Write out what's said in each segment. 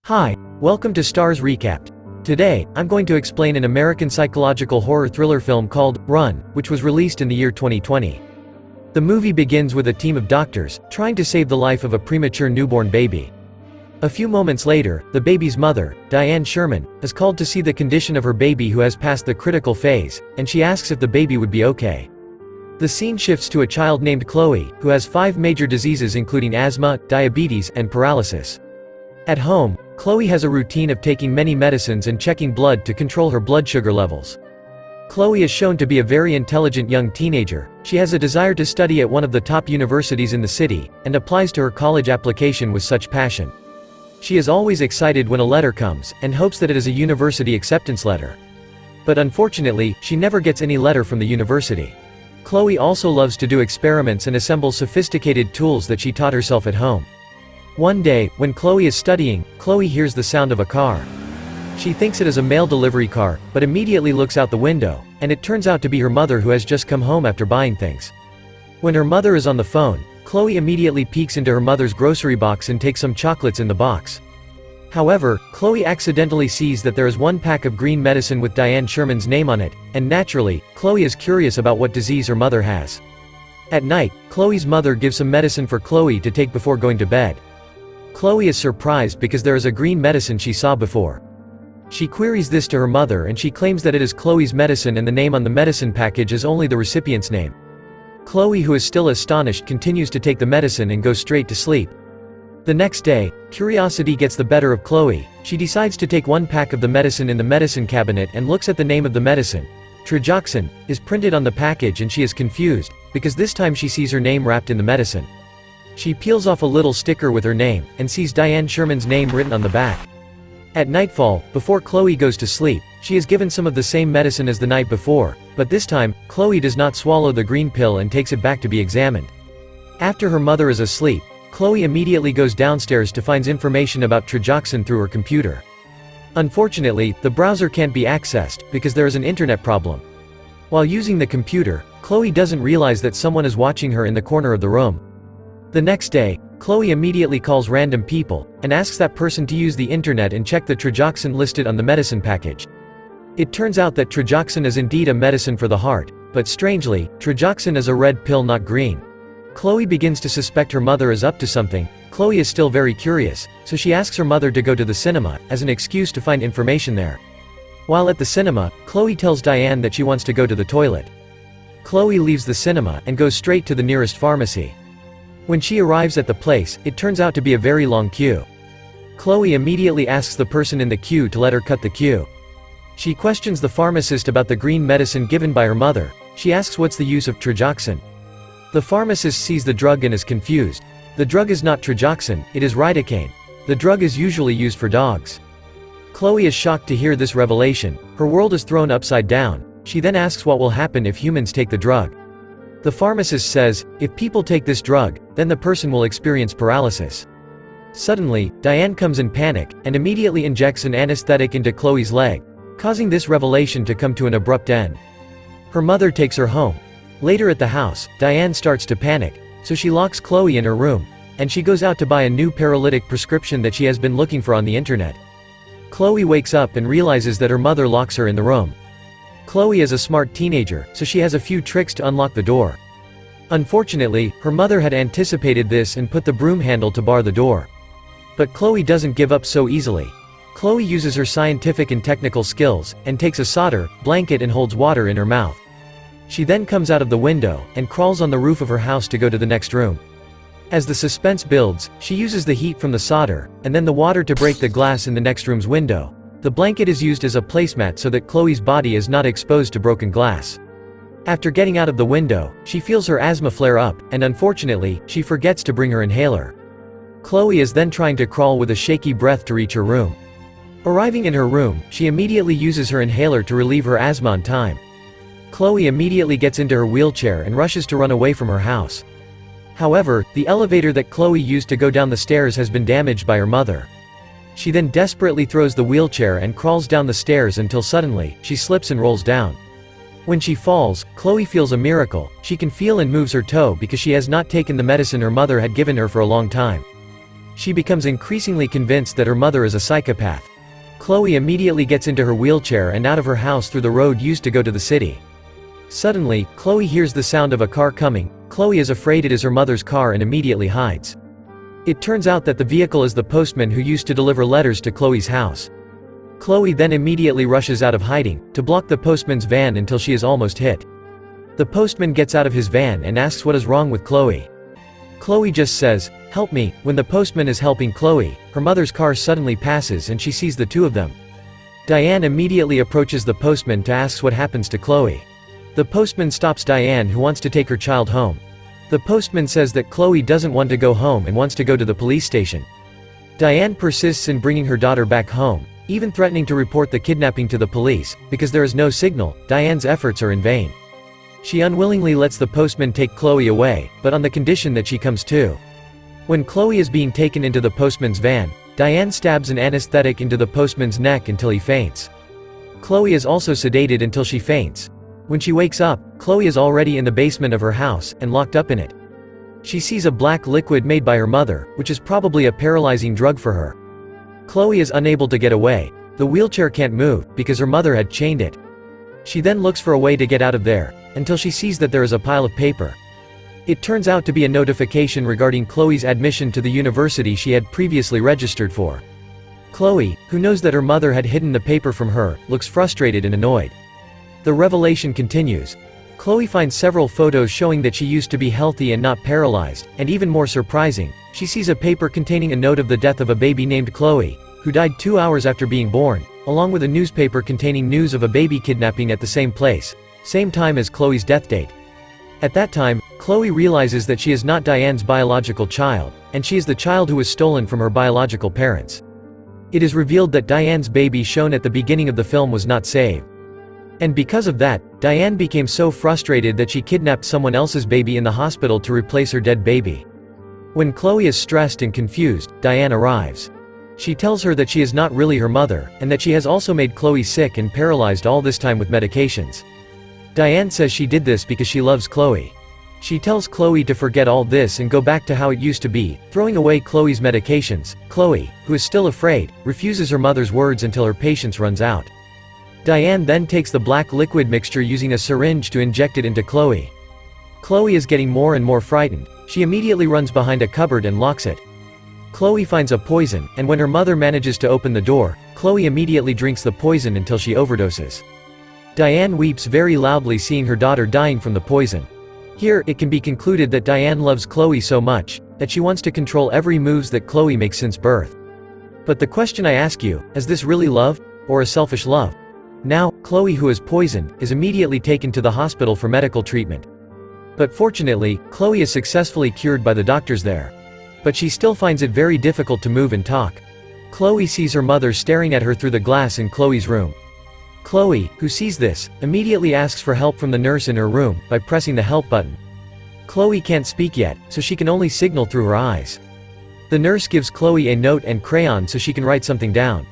Hi, welcome to Starz Recapped. Today, I'm going to explain an American psychological horror thriller film called Run, which was released in the year 2020. The movie begins with a team of doctors, trying to save the life of a premature newborn baby. A few moments later, the baby's mother, Diane Sherman, is called to see the condition of her baby who has passed the critical phase, and she asks if the baby would be okay. The scene shifts to a child named Chloe, who has 5 major diseases including asthma, diabetes, and paralysis. At home, Chloe has a routine of taking many medicines and checking blood to control her blood sugar levels. Chloe is shown to be a very intelligent young teenager. She has a desire to study at one of the top universities in the city, and applies to her college application with such passion. She is always excited when a letter comes, and hopes that it is a university acceptance letter. But unfortunately, she never gets any letter from the university. Chloe also loves to do experiments and assemble sophisticated tools that she taught herself at home. One day, when Chloe is studying, Chloe hears the sound of a car. She thinks it is a mail delivery car, but immediately looks out the window, and it turns out to be her mother who has just come home after buying things. When her mother is on the phone, Chloe immediately peeks into her mother's grocery box and takes some chocolates in the box. However, Chloe accidentally sees that there is one pack of green medicine with Diane Sherman's name on it, and naturally, Chloe is curious about what disease her mother has. At night, Chloe's mother gives some medicine for Chloe to take before going to bed. Chloe is surprised because there is a green medicine she saw before. She queries this to her mother and she claims that it is Chloe's medicine and the name on the medicine package is only the recipient's name. Chloe, who is still astonished, continues to take the medicine and goes straight to sleep. The next day, curiosity gets the better of Chloe. She decides to take one pack of the medicine in the medicine cabinet and looks at the name of the medicine. Trigoxin is printed on the package and she is confused, because this time she sees her name wrapped in the medicine. She peels off a little sticker with her name, and sees Diane Sherman's name written on the back. At nightfall, before Chloe goes to sleep, she is given some of the same medicine as the night before, but this time, Chloe does not swallow the green pill and takes it back to be examined. After her mother is asleep, Chloe immediately goes downstairs to find information about Trigoxin through her computer. Unfortunately, the browser can't be accessed, because there is an internet problem. While using the computer, Chloe doesn't realize that someone is watching her in the corner of the room. The next day, Chloe immediately calls random people, and asks that person to use the internet and check the Trigoxin listed on the medicine package. It turns out that Trigoxin is indeed a medicine for the heart, but strangely, Trigoxin is a red pill, not green. Chloe begins to suspect her mother is up to something. Chloe is still very curious, so she asks her mother to go to the cinema, as an excuse to find information there. While at the cinema, Chloe tells Diane that she wants to go to the toilet. Chloe leaves the cinema, and goes straight to the nearest pharmacy. When she arrives at the place, it turns out to be a very long queue. Chloe immediately asks the person in the queue to let her cut the queue. She questions the pharmacist about the green medicine given by her mother. She asks what's the use of Trigoxin. The pharmacist sees the drug and is confused. The drug is not Trigoxin, it is lidocaine. The drug is usually used for dogs. Chloe is shocked to hear this revelation. Her world is thrown upside down. She then asks what will happen if humans take the drug. The pharmacist says, if people take this drug, then the person will experience paralysis. Suddenly, Diane comes in panic, and immediately injects an anesthetic into Chloe's leg, causing this revelation to come to an abrupt end. Her mother takes her home. Later at the house, Diane starts to panic, so she locks Chloe in her room, and she goes out to buy a new paralytic prescription that she has been looking for on the internet. Chloe wakes up and realizes that her mother locks her in the room. Chloe is a smart teenager, so she has a few tricks to unlock the door. Unfortunately, her mother had anticipated this and put the broom handle to bar the door. But Chloe doesn't give up so easily. Chloe uses her scientific and technical skills, and takes a solder blanket and holds water in her mouth. She then comes out of the window, and crawls on the roof of her house to go to the next room. As the suspense builds, she uses the heat from the solder, and then the water to break the glass in the next room's window. The blanket is used as a placemat so that Chloe's body is not exposed to broken glass. After getting out of the window, she feels her asthma flare up, and unfortunately, she forgets to bring her inhaler. Chloe is then trying to crawl with a shaky breath to reach her room. Arriving in her room, she immediately uses her inhaler to relieve her asthma on time. Chloe immediately gets into her wheelchair and rushes to run away from her house. However, the elevator that Chloe used to go down the stairs has been damaged by her mother. She then desperately throws the wheelchair and crawls down the stairs until suddenly, she slips and rolls down. When she falls, Chloe feels a miracle. She can feel and moves her toe because she has not taken the medicine her mother had given her for a long time. She becomes increasingly convinced that her mother is a psychopath. Chloe immediately gets into her wheelchair and out of her house through the road used to go to the city. Suddenly, Chloe hears the sound of a car coming. Chloe is afraid it is her mother's car and immediately hides. It turns out that the vehicle is the postman who used to deliver letters to Chloe's house. Chloe then immediately rushes out of hiding, to block the postman's van until she is almost hit. The postman gets out of his van and asks what is wrong with Chloe. Chloe just says, "Help me." When the postman is helping Chloe, her mother's car suddenly passes and she sees the two of them. Diane immediately approaches the postman to ask what happens to Chloe. The postman stops Diane, who wants to take her child home. The postman says that Chloe doesn't want to go home and wants to go to the police station. Diane persists in bringing her daughter back home, even threatening to report the kidnapping to the police. Because there is no signal, Diane's efforts are in vain. She unwillingly lets the postman take Chloe away, but on the condition that she comes too. When Chloe is being taken into the postman's van, Diane stabs an anesthetic into the postman's neck until he faints. Chloe is also sedated until she faints. When she wakes up, Chloe is already in the basement of her house, and locked up in it. She sees a black liquid made by her mother, which is probably a paralyzing drug for her. Chloe is unable to get away. The wheelchair can't move, because her mother had chained it. She then looks for a way to get out of there, until she sees that there is a pile of paper. It turns out to be a notification regarding Chloe's admission to the university she had previously registered for. Chloe, who knows that her mother had hidden the paper from her, looks frustrated and annoyed. The revelation continues. Chloe finds several photos showing that she used to be healthy and not paralyzed, and even more surprising, she sees a paper containing a note of the death of a baby named Chloe, who died 2 hours after being born, along with a newspaper containing news of a baby kidnapping at the same place, same time as Chloe's death date. At that time, Chloe realizes that she is not Diane's biological child, and she is the child who was stolen from her biological parents. It is revealed that Diane's baby shown at the beginning of the film was not saved. And because of that, Diane became so frustrated that she kidnapped someone else's baby in the hospital to replace her dead baby. When Chloe is stressed and confused, Diane arrives. She tells her that she is not really her mother, and that she has also made Chloe sick and paralyzed all this time with medications. Diane says she did this because she loves Chloe. She tells Chloe to forget all this and go back to how it used to be, throwing away Chloe's medications. Chloe, who is still afraid, refuses her mother's words until her patience runs out. Diane then takes the black liquid mixture using a syringe to inject it into Chloe. Chloe is getting more and more frightened. She immediately runs behind a cupboard and locks it. Chloe finds a poison, and when her mother manages to open the door, Chloe immediately drinks the poison until she overdoses. Diane weeps very loudly seeing her daughter dying from the poison. Here, it can be concluded that Diane loves Chloe so much, that she wants to control every moves that Chloe makes since birth. But the question I ask you, is this really love, or a selfish love? Now, Chloe, who is poisoned, is immediately taken to the hospital for medical treatment. But fortunately, Chloe is successfully cured by the doctors there. But she still finds it very difficult to move and talk. Chloe sees her mother staring at her through the glass in Chloe's room. Chloe, who sees this, immediately asks for help from the nurse in her room, by pressing the help button. Chloe can't speak yet, so she can only signal through her eyes. The nurse gives Chloe a note and crayon so she can write something down.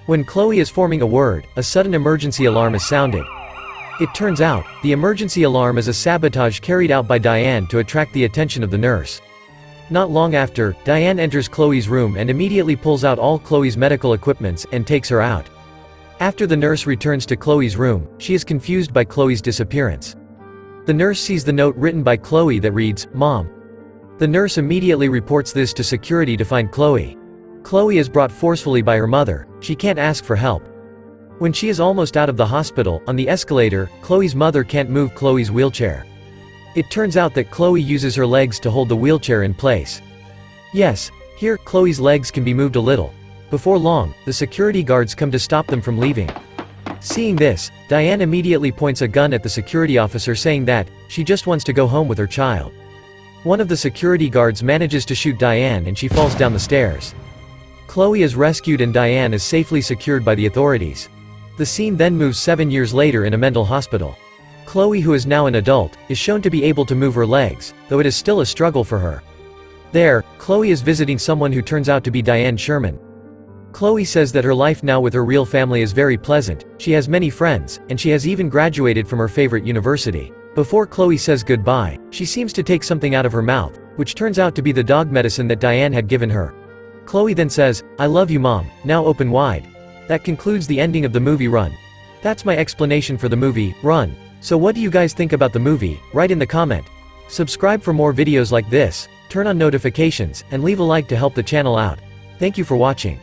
When Chloe is forming a word, a sudden emergency alarm is sounded. It turns out, the emergency alarm is a sabotage carried out by Diane to attract the attention of the nurse. Not long after, Diane enters Chloe's room and immediately pulls out all Chloe's medical equipments and takes her out. After the nurse returns to Chloe's room, she is confused by Chloe's disappearance. The nurse sees the note written by Chloe that reads, "Mom." The nurse immediately reports this to security to find Chloe. Chloe is brought forcefully by her mother. She can't ask for help. When she is almost out of the hospital, on the escalator, Chloe's mother can't move Chloe's wheelchair. It turns out that Chloe uses her legs to hold the wheelchair in place. Yes, here, Chloe's legs can be moved a little. Before long, the security guards come to stop them from leaving. Seeing this, Diane immediately points a gun at the security officer saying that, she just wants to go home with her child. One of the security guards manages to shoot Diane and she falls down the stairs. Chloe is rescued and Diane is safely secured by the authorities. The scene then moves 7 years later in a mental hospital. Chloe, who is now an adult, is shown to be able to move her legs, though it is still a struggle for her. There, Chloe is visiting someone who turns out to be Diane Sherman. Chloe says that her life now with her real family is very pleasant, she has many friends, and she has even graduated from her favorite university. Before Chloe says goodbye, she seems to take something out of her mouth, which turns out to be the dog medicine that Diane had given her. Chloe then says, "I love you mom, now open wide." That concludes the ending of the movie Run. That's my explanation for the movie, Run. So what do you guys think about the movie? Write in the comment. Subscribe for more videos like this, turn on notifications, and leave a like to help the channel out. Thank you for watching.